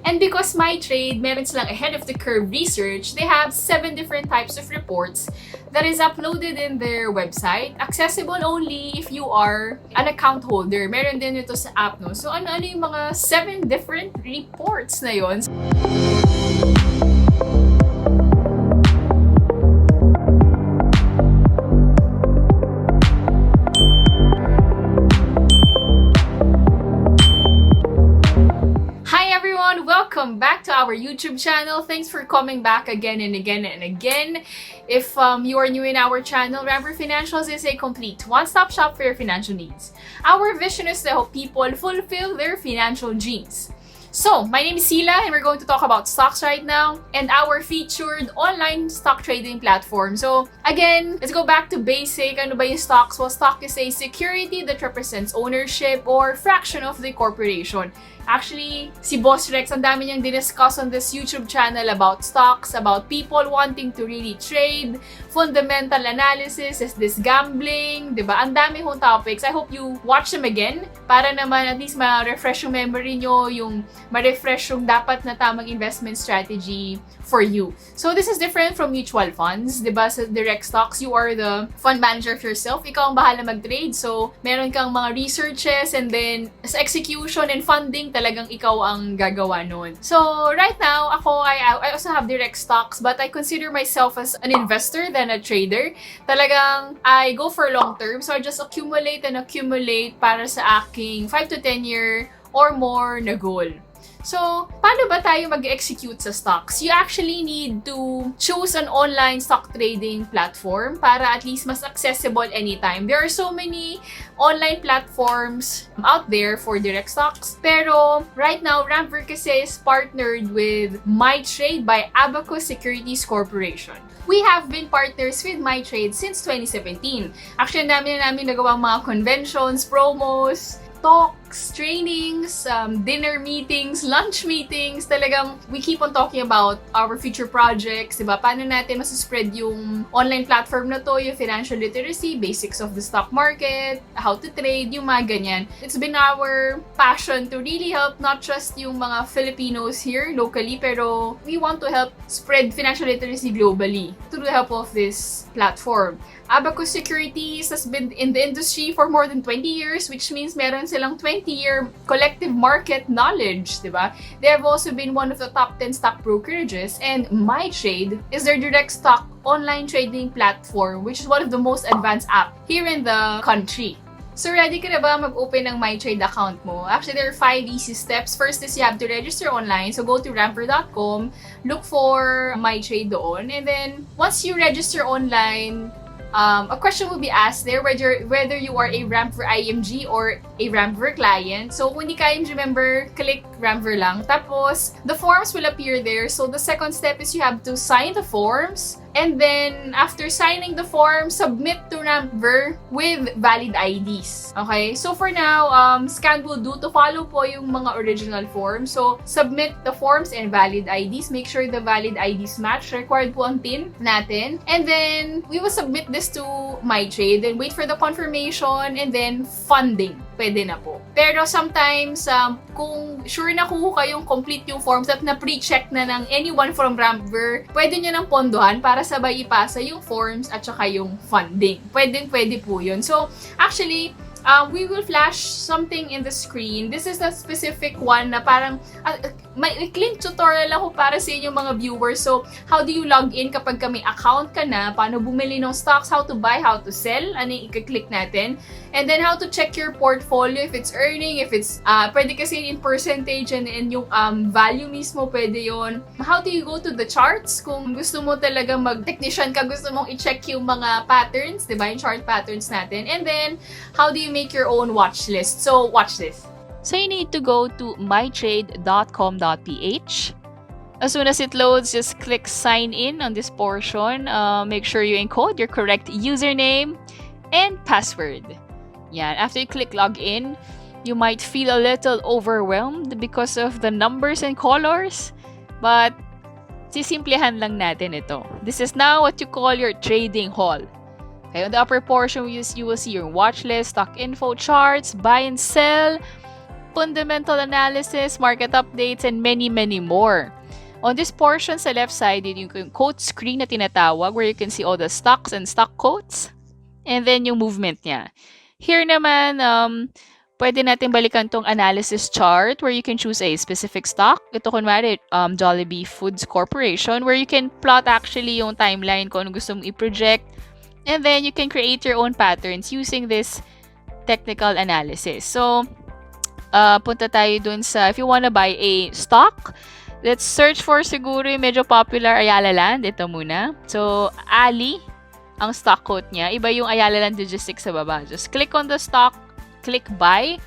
And because MyTrade, meron silang ahead of the curve research, they have 7 different types of reports that is uploaded in their website. Accessible only if you are an account holder. Meron din ito sa app, no? So ano-ano yung mga 7 different reports na yon? Welcome back to our YouTube channel. Thanks for coming back again and again and again. If you are new in our channel, Rampver Financials is a complete one-stop shop for your financial needs. Our vision is to help people fulfill their financial dreams. So, my name is Cilla and we're going to talk about stocks right now and our featured online stock trading platform. So, again, let's go back to basic. Ano ba yung stocks? Well, stock is a security that represents ownership or fraction of the corporation. Actually, si Boss Rex, ang dami niyang diniscuss on this YouTube channel about stocks, about people wanting to really trade, fundamental analysis, is this gambling, diba? Ang dami hong topics. I hope you watch them again para naman at least ma-refresh yung memory nyo, yung ma-refresh yung dapat na tamang investment strategy for you. So, this is different from mutual funds, diba? Sa direct stocks, you are the fund manager of yourself. Ikaw ang bahala mag-trade. So, meron kang mga researches and then sa execution and funding, talagang ikaw ang gagawa nun. So, right now, I also have direct stocks, but I consider myself as an investor than a trader. Talagang, I go for long term, so I just accumulate and accumulate para sa aking 5 to 10 year or more na goal. So, paano ba tayo mag-execute sa stocks? You actually need to choose an online stock trading platform para at least mas accessible anytime. There are so many online platforms out there for direct stocks. Pero, right now, Rampver kasi is partnered with MyTrade by Abacus Securities Corporation. We have been partners with MyTrade since 2017. Actually, namin nagawang mga conventions, promos, talks, trainings, dinner meetings, lunch meetings. Talagang we keep on talking about our future projects, diba? Paano natin masaspread yung online platform na to, yung financial literacy, basics of the stock market, how to trade, yung mga ganyan. It's been our passion to really help not just yung mga Filipinos here locally, pero we want to help spread financial literacy globally through the help of this platform. Abacus Securities has been in the industry for more than 20 years, which means meron silang 20-year collective market knowledge, diba? They have also been one of the top 10 stock brokerages, and MyTrade is their direct stock online trading platform, which is one of the most advanced app here in the country. So, ready ka na ba mag-open ng MyTrade account mo? Actually, there are 5 easy steps. First is you have to register online. So, go to rampver.com, look for MyTrade doon, and then once you register online, a question will be asked there whether you are a Rampver IMG or a Rampver client. So, kung hindi ka IMG member, click Rampver lang. Tapos, the forms will appear there. So, the second step is you have to sign the forms. And then, after signing the form, submit to Rampver with valid IDs. Okay? So, for now, scan will do to follow po yung mga original forms. So, submit the forms and valid IDs. Make sure the valid IDs match. Required po ang PIN natin. And then, we will submit this to MyTrade. Then, wait for the confirmation. And then, funding. Pwede na po. Pero sometimes, kung sure na kuha kayong complete yung forms at na pre-check na ng anyone from Rampver, pwede nyo nang pondohan para sabay ipasa yung forms at saka yung funding. Pwede po yun. So, actually, we will flash something in the screen. This is a specific one na parang may link tutorial ako para sa inyong mga viewers. So, how do you log in kapag may account ka na? Paano bumili ng stocks? How to buy? How to sell? Ano yung i-click natin? And then, how to check your portfolio if it's earning, if it's, pwede kasi in percentage and yung value mismo, pwede yon. How do you go to the charts? Kung gusto mo talaga mag-technician ka, gusto mong i-check yung mga patterns, diba? Yung chart patterns natin. And then, how do you make your own watch list? So, watch this. So you need to go to mytrade.com.ph. As soon as it loads, just click sign in on this portion. Make sure you encode your correct username and password. Yeah, after you click login, you might feel a little overwhelmed because of the numbers and colors, but sisimplihan lang natin ito. This is now what you call your trading hall. Okay, on the upper portion, you will see your watch list, stock info charts, buy and sell, fundamental analysis, market updates, and many, many more. On this portion sa left side, yun yung quote screen na tinatawag where you can see all the stocks and stock quotes. And then yung movement niya. Here naman, pwede natin balikan tong analysis chart where you can choose a specific stock. Ito kunwari, Jollibee Foods Corporation where you can plot actually yung timeline kung ano gusto mong i-project. And then you can create your own patterns using this technical analysis. So, punta tayo dun sa, if you wanna buy a stock, let's search for siguro yung medyo popular Ayala Land. Ito muna. So, Ali, ang stock quote niya. Iba yung Ayala Land Logistics sa baba. Just click on the stock, click buy,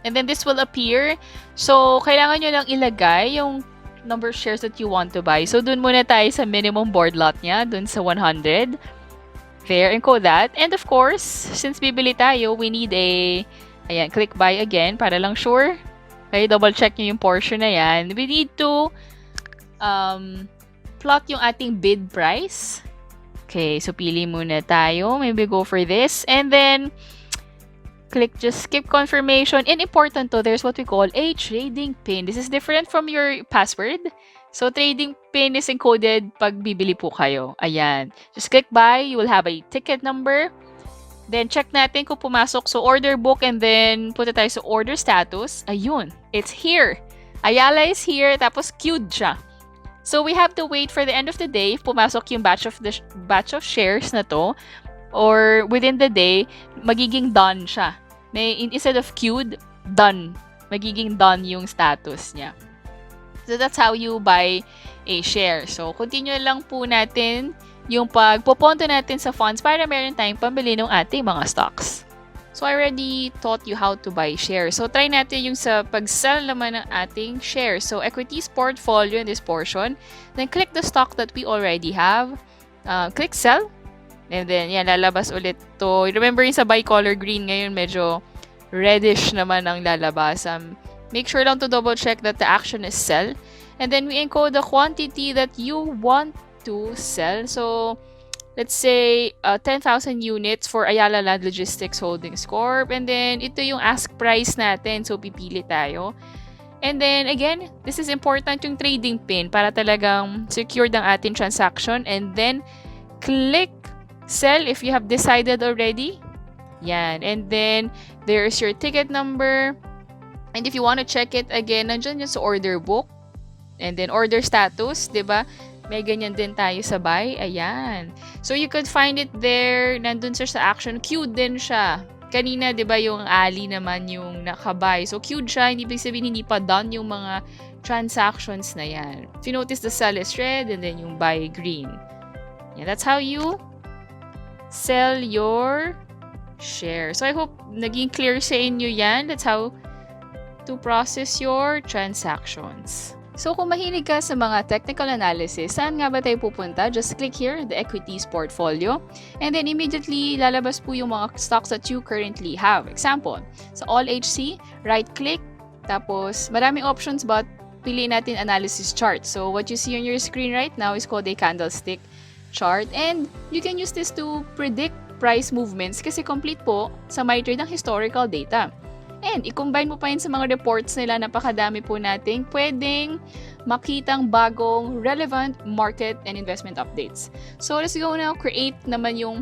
and then this will appear. So, kailangan nyo lang ilagay yung number of shares that you want to buy. So, dun muna tayo sa minimum board lot niya, dun sa 100. There, encode that. And of course, since bibili tayo, we need a, ayan, click buy again para lang sure. Okay, double check nyo yung portion na yan. We need to plot yung ating bid price. Okay, so pili muna tayo. Maybe go for this. And then, click just skip confirmation. And important to, there's what we call a trading pin. This is different from your password. So, trading pin is encoded pag bibili po kayo. Ayan. Just click buy. You will have a ticket number. Then, check natin kung pumasok. So, order book and then punta tayo sa order status. Ayun. It's here. Ayala is here. Tapos, queued siya. So, we have to wait for the end of the day. If pumasok yung batch of shares na to, or within the day, magiging done siya. Instead of queued, done. Magiging done yung status niya. So, that's how you buy a share. So, continue lang po natin yung pagpupunto natin sa funds para meron tayong pambili ng ating mga stocks. So, I already taught you how to buy shares. So, try natin yung sa pag-sell naman ng ating shares. So, equities portfolio in this portion. Then, click the stock that we already have. Click sell. And then, yan, lalabas ulit to. Remember yung sa bicolor green ngayon, medyo reddish naman ang lalabas. Make sure lang to double check that the action is sell. And then, we encode the quantity that you want to sell. So, let's say 10,000 units for Ayala Land Logistics Holdings Corp. And then, ito yung ask price natin. So, pipili tayo. And then, again, this is important yung trading pin para talagang secured ang ating transaction. And then, click sell if you have decided already. Yan. And then, there's your ticket number. And if you want to check it again, nandyan yung sa order book. And then, order status, diba? May ganyan din tayo sa buy. Ayan. So, you could find it there. Nandun siya sa action. Queued din siya. Kanina, di ba, yung Ali naman yung nakabuy. So, queued siya. Hindi ibig sabihin, hindi pa done yung mga transactions na yan. If you notice, the sell is red and then yung buy green. Yeah, that's how you sell your share. So, I hope naging clear sa inyo yan. That's how to process your transactions. So, kung mahilig ka sa mga technical analysis, saan nga ba tayo pupunta? Just click here, the equities portfolio. And then, immediately, lalabas po yung mga stocks that you currently have. Example, sa All HC, right-click. Tapos, maraming options but piliin natin analysis chart. So, what you see on your screen right now is called a candlestick chart. And you can use this to predict price movements kasi complete po sa MyTrade ang historical data. And, i-combine mo pa yun sa mga reports nila, napakadami po nating pwedeng makitang bagong relevant market and investment updates. So, let's go now. Create naman yung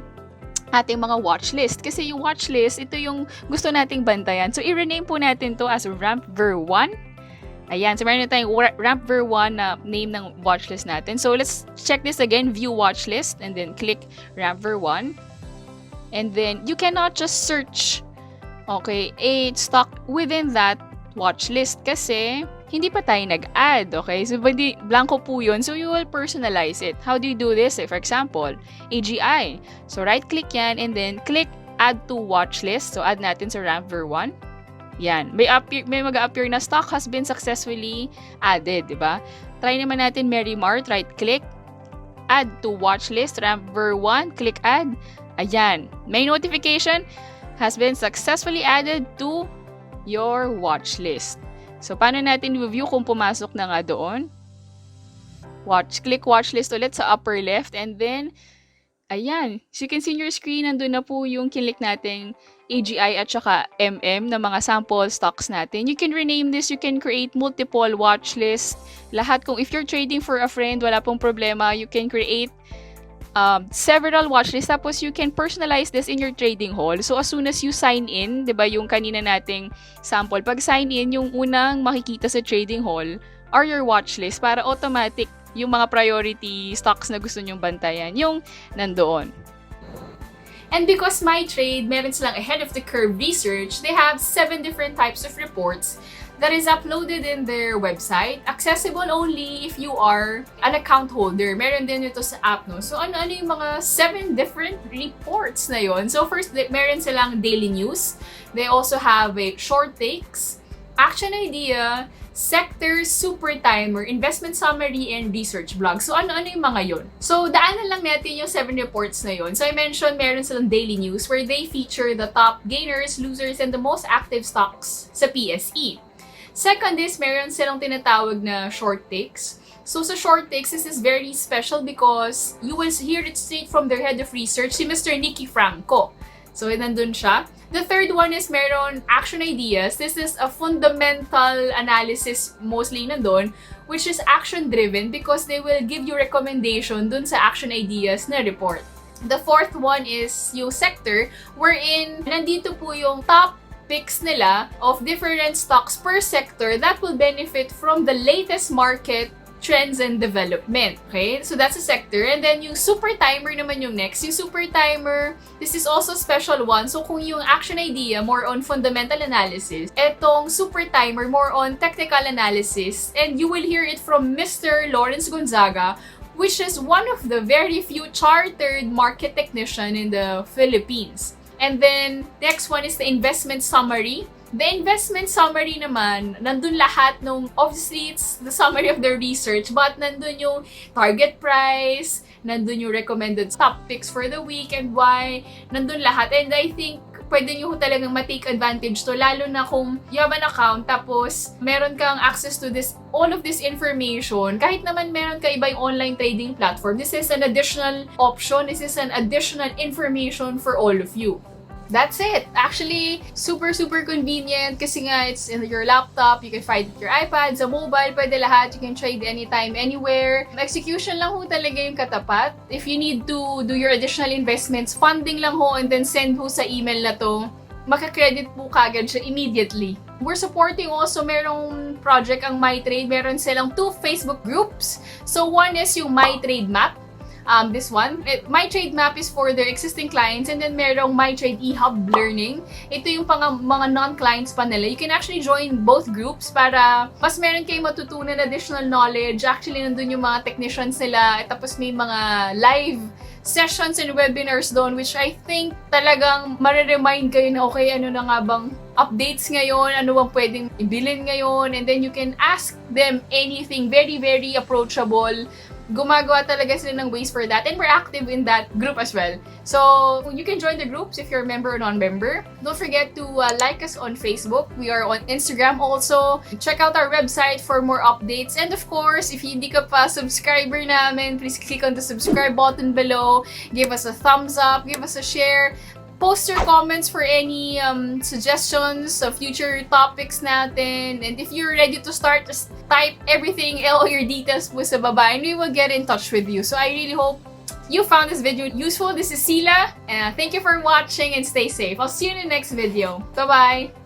ating mga watch list. Kasi yung watch list, ito yung gusto nating bantayan. So, i-rename po natin to as Rampver 1. Ayan. So, meron na tayong Rampver 1 na name ng watch list natin. So, let's check this again. View watch list. And then, click Rampver 1. And then, you cannot just search a stock within that watch list kasi hindi pa tayo nag-add, okay? So, blanco po yun. So, you will personalize it. How do you do this? For example, AGI. So, right-click yan and then click Add to Watch List. So, add natin sa Rampver 1. Yan. May mag-appear na stock has been successfully added, di ba? Try naman natin Mary Mart. Right-click. Add to Watch List. Rampver 1. Click Add. Ayan. May notification has been successfully added to your watch list. So, paano natin review kung pumasok na nga doon? Click watch list ulit sa upper left and then Ayan. So you can see in your screen, nandun na po yung kinlik nating AGI at saka na mga sample stocks natin. You can rename this, you can create multiple watch list. Lahat kung if you're trading for a friend, wala pong problema, you can create several watch lists. Tapos you can personalize this in your trading hall. So as soon as you sign in, 'di ba, yung kanina nating sample, pag sign in, yung unang makikita sa trading hall are your watch list para automatic yung mga priority stocks na gusto nyong bantayan, yung nandoon. And because MyTrade, meron silang ahead of the curve research, they have 7 different types of reports that is uploaded in their website. Accessible only if you are an account holder. Meron din ito sa app, no? So, ano yung mga 7 different reports na yon? So, first, meron silang daily news. They also have a short takes, action idea, sector, super timer, investment summary, and research blog. So, ano yung mga yon? So, daanan lang natin yung 7 reports na yon. So, I mentioned meron silang daily news where they feature the top gainers, losers, and the most active stocks sa PSE. Second is, meron silang tinatawag na short takes. So, sa short takes, this is very special because you will hear it straight from their head of research, si Mr. Nicky Franco. So, nandun siya. The third one is meron action ideas. This is a fundamental analysis mostly nandun, which is action-driven because they will give you recommendation dun sa action ideas na report. The fourth one is yung sector, wherein nandito po yung top picks nila of different stocks per sector that will benefit from the latest market trends and development. Okay? So that's a sector. And then yung super timer naman yung next. Yung super timer, this is also special one. So kung yung action idea, more on fundamental analysis. Etong super timer, more on technical analysis. And you will hear it from Mr. Lawrence Gonzaga, which is one of the very few chartered market technician in the Philippines. And then, next one is the investment summary. The investment summary naman, nandun lahat nung, obviously, it's the summary of their research, but nandun yung target price, nandun yung recommended top picks for the week and why, nandun lahat. And I think, pwede nyo talagang ma-take advantage to, lalo na kung you have an account, tapos meron kang access to this, all of this information, kahit naman meron ka iba yung online trading platform, this is an additional option, this is an additional information for all of you. That's it. Actually, super convenient kasi nga it's in your laptop, you can find it your iPad, sa mobile, pwede lahat, you can trade anytime, anywhere. Execution lang ho talaga yung katapat. If you need to do your additional investments, funding lang ho and then send ho sa email na to, makakredit po kagad siya immediately. We're supporting also, merong project ang MyTrade, meron silang 2 Facebook groups. So one is yung MyTrade Map. This one, MyTrade Map is for their existing clients, and then merong MyTrade eHub Learning. Ito yung mga non-clients pa nila. You can actually join both groups para mas meron kayong matutunan additional knowledge. Actually, nandun yung mga technicians nila, tapos may mga live sessions and webinars doon, which I think talagang mariremind kayo na, okay, ano na nga bang updates ngayon, ano bang pwedeng ibilin ngayon, and then you can ask them anything, very approachable. Gumagawa talaga sila ng ways for that, and we're active in that group as well. So you can join the groups if you're a member or non-member. Don't forget to like us on Facebook. We are on Instagram also. Check out our website for more updates. And of course, if hindi ka pa subscriber namin, please click on the subscribe button below. Give us a thumbs up, give us a share. Post your comments for any suggestions of future topics natin. And if you're ready to start, just type everything, all your details po sa baba, and we will get in touch with you. So I really hope you found this video useful. This is Cilla, and thank you for watching and stay safe. I'll see you in the next video. Bye-bye!